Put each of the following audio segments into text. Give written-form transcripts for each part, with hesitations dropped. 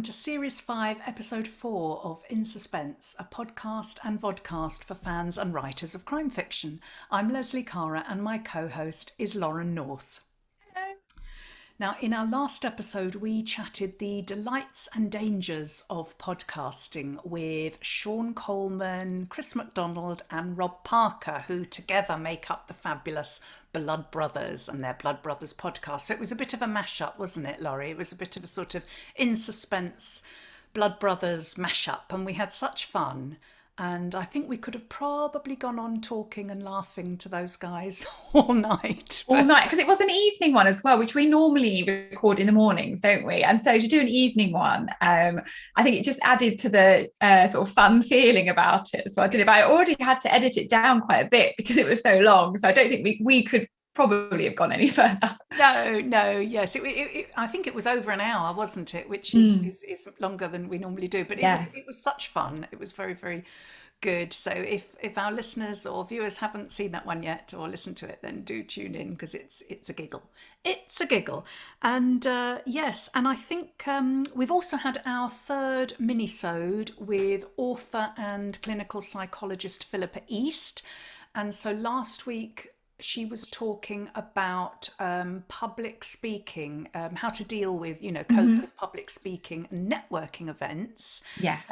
welcome to Series 5, Episode 4 of In Suspense, a podcast and vodcast for fans and writers of crime fiction. I'm Lesley Cara and my co-host is Lauren North. Hello. Now, in our last episode, we chatted the delights and dangers of podcasting with Sean Coleman, Chris MacDonald and Rob Parker, who together make up the fabulous Blood Brothers and their Blood Brothers podcast. So it was a bit of a mashup, wasn't it, Laurie? It was a bit of a sort of In Suspense Blood Brothers mashup, and we had such fun. And I think we could have probably gone on talking and laughing to those guys all night. All night, because it was an evening one as well, which we normally record in the mornings, don't we? And so to do an evening one, I think it just added to the sort of fun feeling about it as well, didn't it? But I already had to edit it down quite a bit because it was so long. So I don't think we could probably have gone any further. No, yes. I think it was over an hour, wasn't it? Which is longer than we normally do. But it was such fun. It was very, very good. So if our listeners or viewers haven't seen that one yet or listened to it, then do tune in because it's a giggle. It's a giggle. And yes, and I think we've also had our third mini-sode with author and clinical psychologist Philippa East. And so last week she was talking about public speaking, how to deal with, cope with public speaking and networking events. Yes.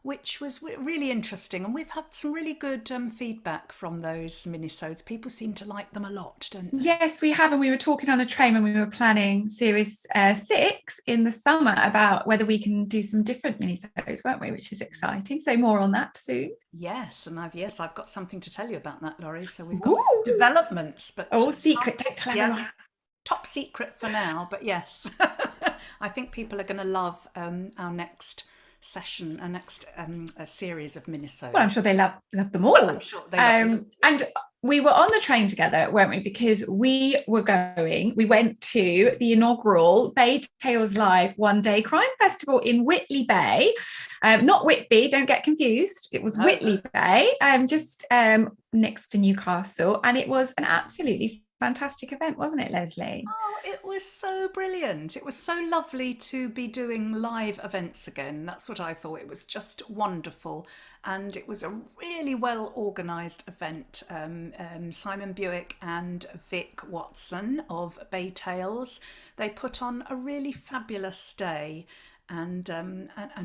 Which was really interesting. And we've had some really good feedback from those minisodes. People seem to like them a lot, don't they? Yes, we have. And we were talking on a train when we were planning Series 6 in the summer about whether we can do some different minisodes, weren't we? Which is exciting. So more on that soon. Yes, and I've got something to tell you about that, Laurie. So we've got some developments, but all secret. Don't tell anyone. Top secret for now, but yes, I think people are going to love our next session, our next series of minisodes. Well, I'm sure they love them all. Well, I'm sure they love them. And we were on the train together, weren't we? Because we went to the inaugural Bay Tales Live one-day crime festival in Whitley Bay. Not Whitby, don't get confused. It was Whitley Bay, just next to Newcastle. And it was an absolutely fantastic event, wasn't it, Lesley? Oh, it was so brilliant. It was so lovely to be doing live events again. That's what I thought. It was just wonderful. And it was a really well organised event. Simon Buick and Vic Watson of Bay Tales, they put on a really fabulous day. And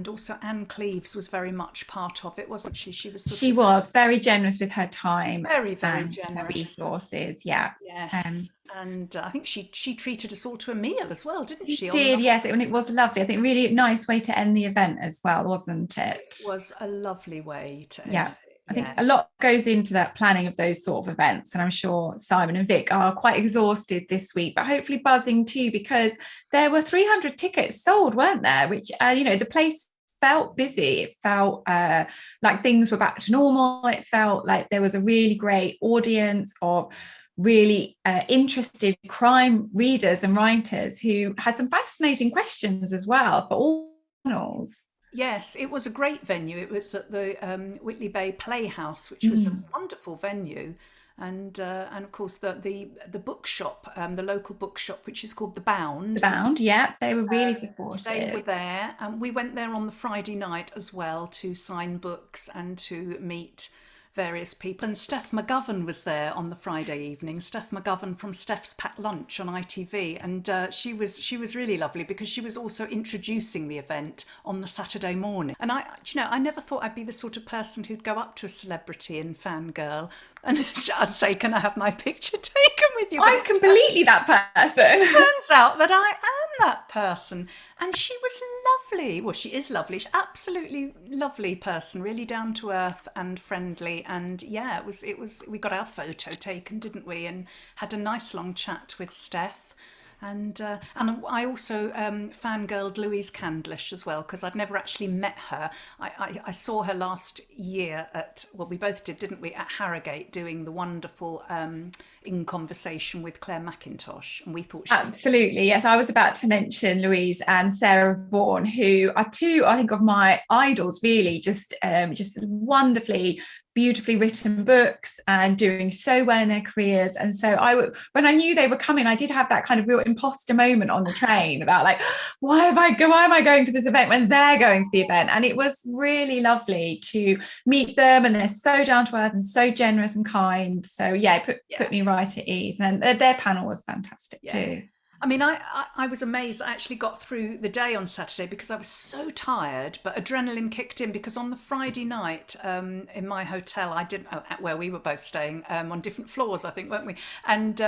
also Anne Cleves was very much part of it, wasn't she? She was very generous with her time, very generous, her resources. Yeah, yes. And I think she treated us all to a meal as well, didn't she? She did, yes, and it was lovely. I think really nice way to end the event as well, wasn't it? It was a lovely way to end. Yeah. I think a lot goes into that planning of those sort of events. And I'm sure Simon and Vic are quite exhausted this week, but hopefully buzzing too, because there were 300 tickets sold, weren't there? Which, the place felt busy. It felt like things were back to normal. It felt like there was a really great audience of really interested crime readers and writers who had some fascinating questions as well for all panels. Yes, it was a great venue. It was at the Whitley Bay Playhouse, which was a wonderful venue, and of course the bookshop, the local bookshop, which is called The Bound. The Bound, yeah, they were really supportive. They were there, and we went there on the Friday night as well to sign books and to meet various people. And Steph McGovern was there on the Friday evening. Steph McGovern from Steph's Packed Lunch on ITV, and she was really lovely because she was also introducing the event on the Saturday morning. And I never thought I'd be the sort of person who'd go up to a celebrity and fangirl and I'd say, "Can I have my picture taken with you?" I'm completely that person. It turns out that I am that person. And she was lovely. Well, she is lovely. She's absolutely lovely person, really down to earth and friendly. And yeah, it was. We got our photo taken, didn't we? And had a nice long chat with Steph. And I also fangirled Louise Candlish as well, because I'd never actually met her. I saw her last year we both did, didn't we, at Harrogate, doing the wonderful In Conversation with Claire McIntosh, and we thought she absolutely, yes. I was about to mention Louise and Sarah Vaughan, who are two, I think, of my idols, really, just wonderfully beautifully written books and doing so well in their careers. And so when I knew they were coming, I did have that kind of real imposter moment on the train about like, why am I going to this event when they're going to the event? And it was really lovely to meet them, and they're so down to earth and so generous and kind. So yeah, it put me right at ease. And their panel was fantastic too. I mean, I was amazed. I actually got through the day on Saturday because I was so tired, but adrenaline kicked in because on the Friday night in my hotel, I didn't, where we were both staying on different floors, I think, weren't we? And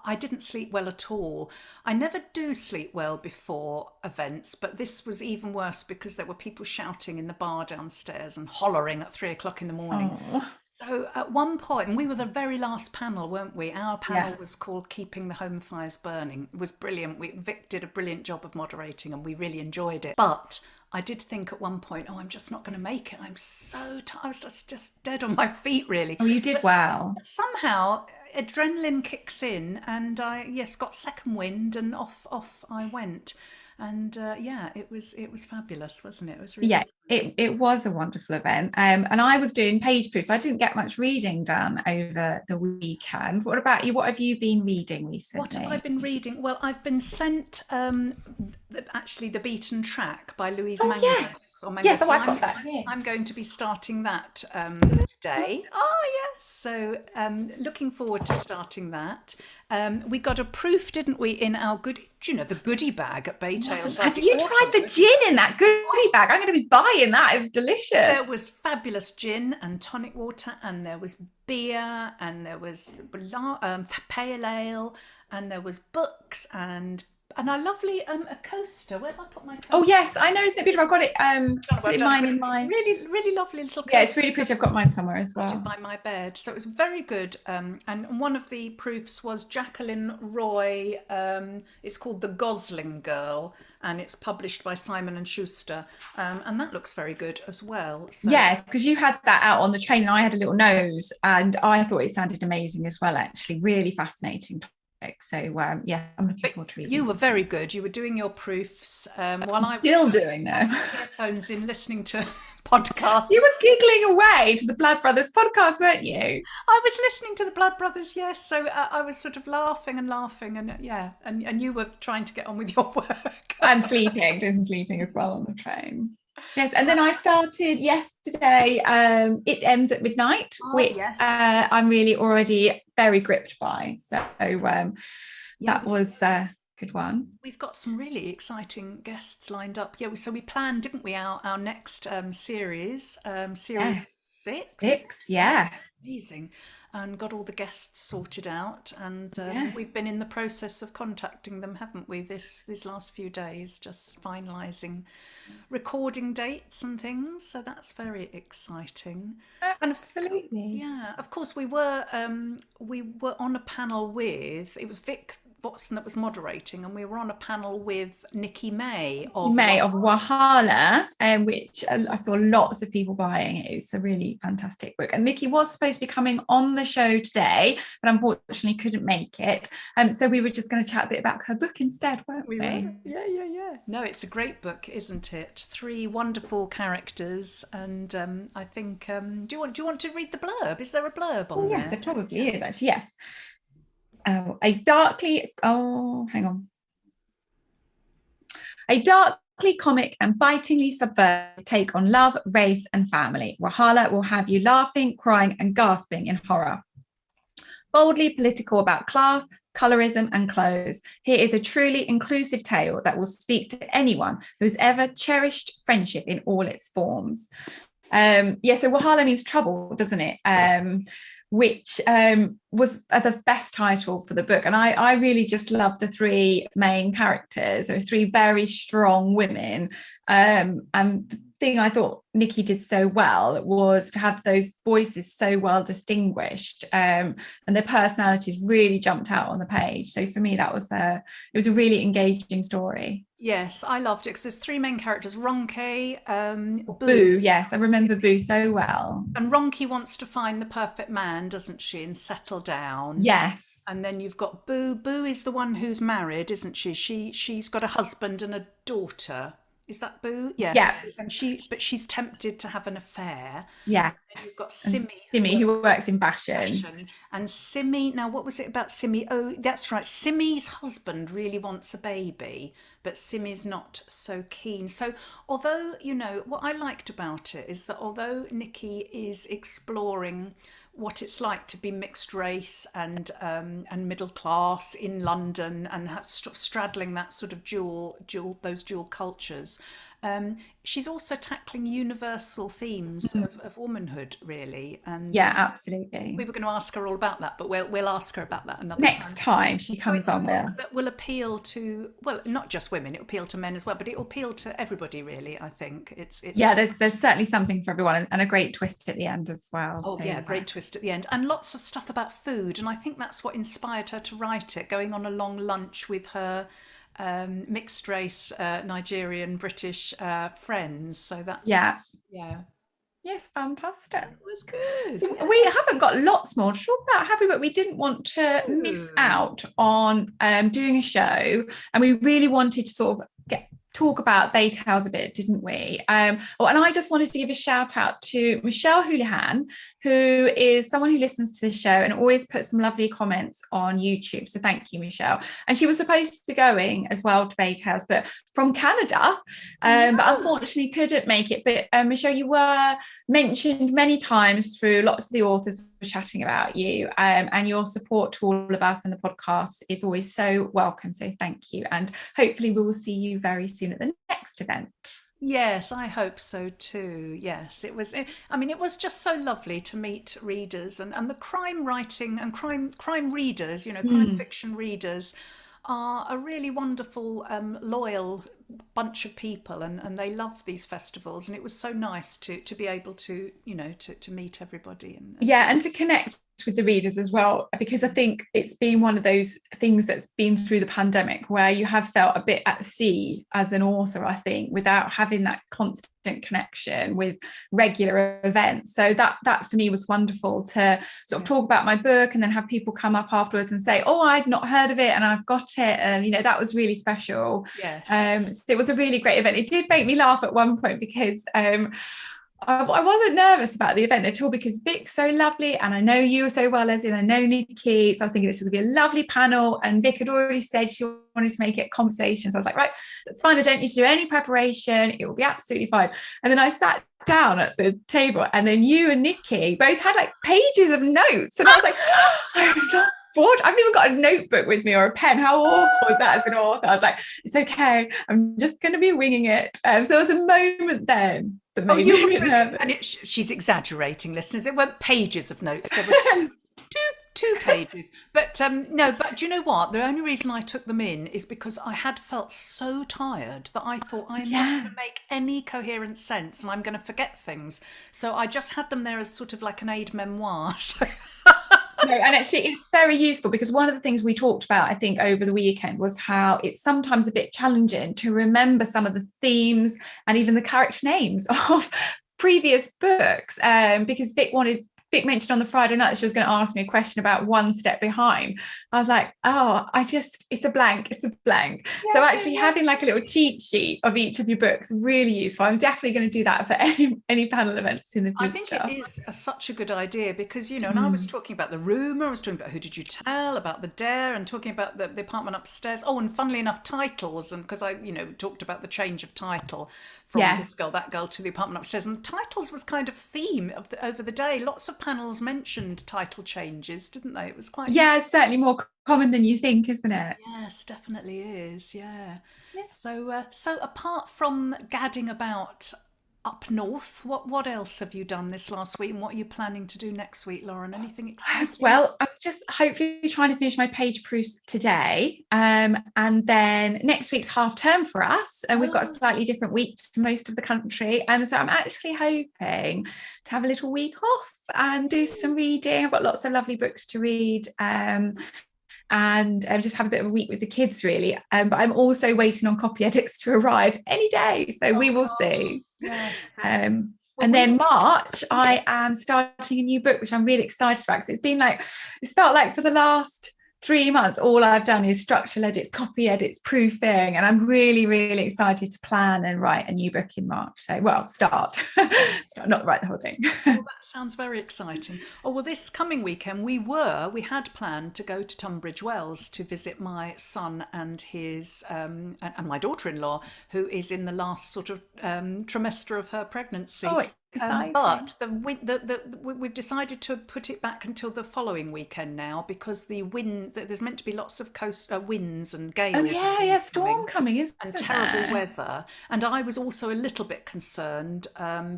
I didn't sleep well at all. I never do sleep well before events, but this was even worse because there were people shouting in the bar downstairs and hollering at 3 o'clock in the morning. Oh, So at one point, and we were the very last panel, weren't we? Our panel yeah. was called Keeping the Home Fires Burning. It was brilliant. Vic did a brilliant job of moderating and we really enjoyed it. But I did think at one point, oh, I'm just not going to make it. I'm so tired. I was just dead on my feet, really. Oh, you did well. Somehow adrenaline kicks in and I, yes, got second wind and off I went. And yeah, it was fabulous, wasn't it? It was really Yeah, nice. it was a wonderful event. And I was doing page proofs, so I didn't get much reading done over the weekend. What about you? What have you been reading What have recently? I been reading? Well, I've been sent actually The Beaten Track by Louise Oh Mangos yes, or Mangos. yes. Oh, So I've got that here. I'm going to be starting that today. Oh yes. So looking forward to starting that. We got a proof, didn't we, in our the goodie bag at Baytail. So Have you tried the gin in that goodie bag? I'm going to be buying that. It was delicious. there was fabulous gin and tonic water, and there was beer, and there was pale ale, and there was books, and a lovely a coaster. Where have I put my Oh coaster? yes, I know. Isn't it beautiful? I've got it. I don't know where I've Put done it, mine but in it's mine. really, really lovely little Yeah, it's coaster. really pretty. I've got mine somewhere as Got it well. by my bed, so it was very good. And one of the proofs was Jacqueline Roy. It's called The Gosling Girl, and it's published by Simon and Schuster. And that looks very good as well. So Yes, because you had that out on the train, and I had a little nose, and I thought it sounded amazing as well. Actually, really fascinating topic. So yeah, I'm looking forward to you reading. were very good. You were doing your proofs while I'm I was still doing had them. my earphones in, listening to You podcasts. were giggling away to the Blood Brothers podcast, weren't you? I was listening to the Blood Brothers, yes. So I was sort of laughing and laughing, and yeah, and you were trying to get on with your work. I'm sleeping, doing some sleeping as well on the train. Yes, and then I started yesterday. It ends at midnight, Oh which yes, I'm really already very gripped by. So yeah. that was a good one. We've got some really exciting guests lined up. Yeah, so we planned, didn't we, our next series, series Yeah, 6, is it? six. Yeah, Yeah, amazing. And got all the guests sorted out, and yeah. we've been in the process of contacting them, haven't we? These last few days, just finalising recording dates and things. So that's very exciting. And Absolutely. yeah, of course we were on a panel with, it was Vic Watson that was moderating, and we were on a panel with Nikki May of May of Vaughan. Wahala, which I saw lots of people buying. It's a really fantastic book. And Nikki was supposed to be coming on the show today, but unfortunately couldn't make it. So we were just going to chat a bit about her book instead, weren't We were, we? yeah. No, it's a great book, isn't it? Three wonderful characters, and I think. Do you want to read the blurb? Is there a blurb Oh on yes, there? there probably is actually. Yes. Hang on. A darkly comic and bitingly subversive take on love, race, and family. Wahala will have you laughing, crying, and gasping in horror. Boldly political about class, colorism, and clothes, here is a truly inclusive tale that will speak to anyone who's ever cherished friendship in all its forms. So Wahala means trouble, doesn't it? Which was the best title for the book. And I really just love the three main characters. Those three very strong women. And the thing I thought Nikki did so well was to have those voices so well distinguished, and their personalities really jumped out on the page. So for me, it was a really engaging story. Yes, I loved it because there's three main characters: Ronke, Boo, Boo, yes, I remember Boo so well. and Ronke wants to find the perfect man, doesn't she, and settle down. Yes. And then you've got Boo. Boo is the one who's married, isn't she? She's got a husband and a daughter. Is that Boo? Yes. Yeah. And she's tempted to have an affair. Yes. Then you've got And Simi Simi, who works in fashion. fashion. And Simi, now what was it about Simi? Oh, that's right. Simi's husband really wants a baby, but Simi's not so keen. So, although, what I liked about it is that although Nikki is exploring what it's like to be mixed race and middle class in London and straddling that sort of those dual cultures, she's also tackling universal themes of womanhood, really. And Yeah, absolutely. we were going to ask her all about that, but we'll ask her about that another Next time she So comes it's a on book with. that will appeal to, well, not just women, it'll appeal to men as well, but it'll appeal to everybody, really, I think. It's Yeah, there's certainly something for everyone, and a great twist at the end as well. Oh, So, yeah, great twist at the end. And lots of stuff about food. And I think that's what inspired her to write it, going on a long lunch with her mixed race Nigerian British friends. So that's, yeah. yeah, Yes, fantastic. it was good. So Yeah. we haven't got lots more to talk about, have we? But we didn't want to miss out on doing a show, and we really wanted to sort of talk about Bay Tales a bit, didn't we? And I just wanted to give a shout out to Michelle Houlihan, who is someone who listens to the show and always puts some lovely comments on YouTube. So thank you, Michelle. And she was supposed to be going as well to Bay Tales, but from Canada, but unfortunately couldn't make it. But Michelle, you were mentioned many times through lots of the authors were chatting about you, and your support to all of us and the podcast is always so welcome. So thank you, and hopefully we will see you very soon at the next event. Yes, I hope so too. Yes, it was. I mean, it was just so lovely to meet readers and the crime writing and crime readers. Crime fiction readers are a really wonderful, loyal bunch of people, and they love these festivals. And it was so nice to be able to to meet everybody and to connect with the readers as well, because I think it's been one of those things that's been through the pandemic where you have felt a bit at sea as an author, I think, without having that constant connection with regular events. So that for me was wonderful to sort of talk about my book and then have people come up afterwards and say, oh, I'd not heard of it and I've got it, and that was really special. Yes. So it was a really great event. It did make me laugh at one point because I wasn't nervous about the event at all because Vic's so lovely and I know you so well, Lesley, and I know Nikki. So I was thinking this was going to be a lovely panel, and Vic had already said she wanted to make it conversation. So I was like, right, that's fine. I don't need to do any preparation. It will be absolutely fine. And then I sat down at the table and then you and Nikki both had like pages of notes. And I was like, I'm not bored. I've even got a notebook with me or a pen. How awful is that as an author? I was like, it's okay. I'm just going to be winging it. So there was a moment then that made me nervous. And she's exaggerating, listeners. It weren't pages of notes. There were two pages. But no, but do you know what? The only reason I took them in is because I had felt so tired that I thought I'm not going to make any coherent sense and I'm going to forget things. So I just had them there as sort of like an aide memoir. So No, and actually it's very useful because one of the things we talked about, I think, over the weekend was how it's sometimes a bit challenging to remember some of the themes and even the character names of previous books, because Vic mentioned on the Friday night that she was going to ask me a question about One Step Behind. I was like, it's a blank. Yeah, so actually having like a little cheat sheet of each of your books, really useful. I'm definitely going to do that for any panel events in the future. I think it is such a good idea because, and I was talking about the rumour, I was talking about Who Did You Tell, about the Dare, and talking about the apartment upstairs. Oh, and funnily enough, titles, and because I, talked about the change of title from This Girl, That Girl to the apartment upstairs, and titles was kind of theme of over the day. Lots of panels mentioned title changes, didn't they? It was quite it's certainly more common than you think, isn't it? Yes, definitely is. Yeah. So apart from gadding about up north, what else have you done this last week, and what are you planning to do next week, Lauren? Anything exciting? Well, I'm just hopefully trying to finish my page proofs today, and then next week's half term for us, and we've got a slightly different week to most of the country, and so I'm actually hoping to have a little week off and do some reading. I've got lots of lovely books to read, and just have a bit of a week with the kids, really. But I'm also waiting on copy edits to arrive any day, so we will see. Yes. And then March, I am starting a new book, which I'm really excited about because it's felt like for the last 3 months, all I've done is structural edits, copy edits, proofing, and I'm really, really excited to plan and write a new book in March. So, well, start, not write the whole thing. Oh, that sounds very exciting. Oh, well, this coming weekend we had planned to go to Tunbridge Wells to visit my son and his and my daughter-in-law, who is in the last sort of trimester of her pregnancy. Oh, exciting. But we've decided to put it back until the following weekend now because there's meant to be lots of coast winds and Oh gales and yeah, yeah, things storm coming, isn't and terrible there? weather. And I was also a little bit concerned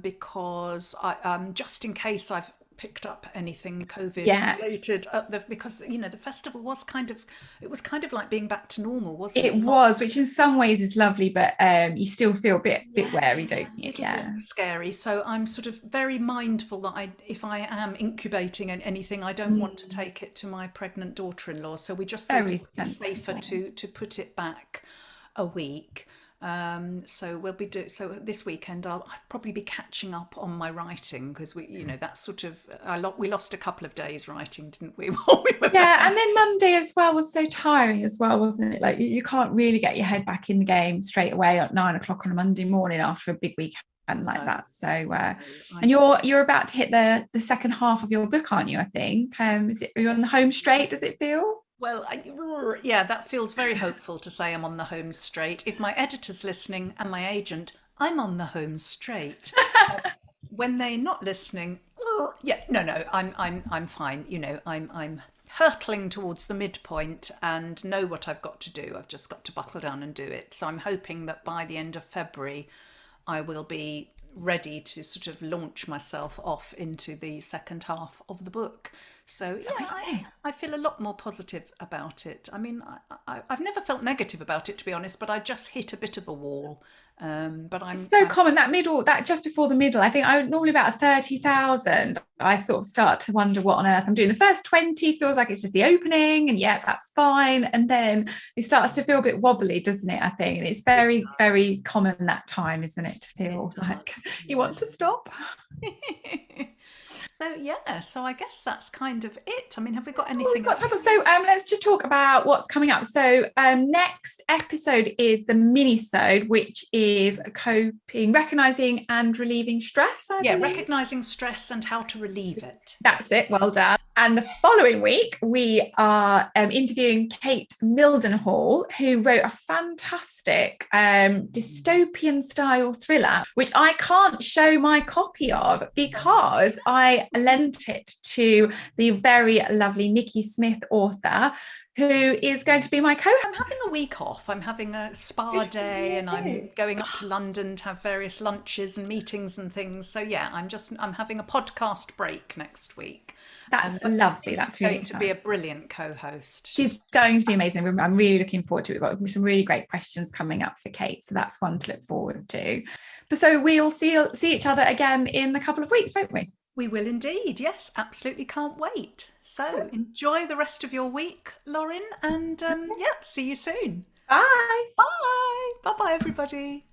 because just in case I've picked up anything COVID Yeah, related, because the festival was kind of like being back to normal, wasn't it it? Not was, which in some ways is lovely, but you still feel a bit yeah, wary, don't a you? little bit Yeah, scary. So I'm sort of very mindful that if I am incubating anything, I don't want to mm, take it to my pregnant daughter-in-law. So we just thought very it would be safer sensible. to put it back a week. So so this weekend I'll probably be catching up on my writing because that's sort of we lost a couple of days writing, didn't we? While we were Yeah, there. and then Monday as well was so tiring as well, wasn't it? Like you can't really get your head back in the game straight away at 9 o'clock on a Monday morning after a big weekend like No, that. So, no, I and suppose. you're about to hit the second half of your book, aren't you? I think. Are you on the Yes. home straight? Does it feel? Well, yeah, that feels very hopeful to say I'm on the home straight. If my editor's listening and my agent, I'm on the home straight. When they're not listening, yeah, no, I'm fine. I'm hurtling towards the midpoint and know what I've got to do. I've just got to buckle down and do it. So I'm hoping that by the end of February, I will be ready to sort of launch myself off into the second half of the book. So yeah, Exciting. I feel a lot more positive about it. I mean, I've never felt negative about it, to be honest, but I just hit a bit of a wall. But It's so common that middle, that just before the middle. I think I normally about 30,000. I sort of start to wonder what on earth I'm doing. The first 20 feels like it's just the opening, and yeah, that's fine. And then it starts to feel a bit wobbly, doesn't it? I think. And it's it very, does. very common that time, isn't it, to It feel like does. you Yeah. want to stop. So yeah, so I guess that's kind of it. I mean, have we got Well, we've anything got else? time. So let's just talk about what's coming up. So next episode is the mini-sode, which is coping, recognizing and relieving stress, I Yeah, believe. recognizing stress and how to relieve it. That's Yes. it. Well done. And the following week, we are interviewing Kate Mildenhall, who wrote a fantastic dystopian style thriller, which I can't show my copy of because I lent it to the very lovely Nikki Smith, author, who is going to be my co I'm having a week off. I'm having a spa host. day and I'm going up to London to have various lunches and meetings and things. So yeah, I'm having a podcast break next week. That's But lovely. Nikki's That's really going to be a exciting. brilliant co-host. She's going to be amazing. I'm really looking forward to it. We've got some really great questions coming up for Kate, so that's one to look forward to. But so we'll see each other again in a couple of weeks, won't we? We will indeed. Yes, absolutely can't wait. So enjoy the rest of your week, Lauren, and yeah, see you soon. Bye. Bye. Bye bye, everybody.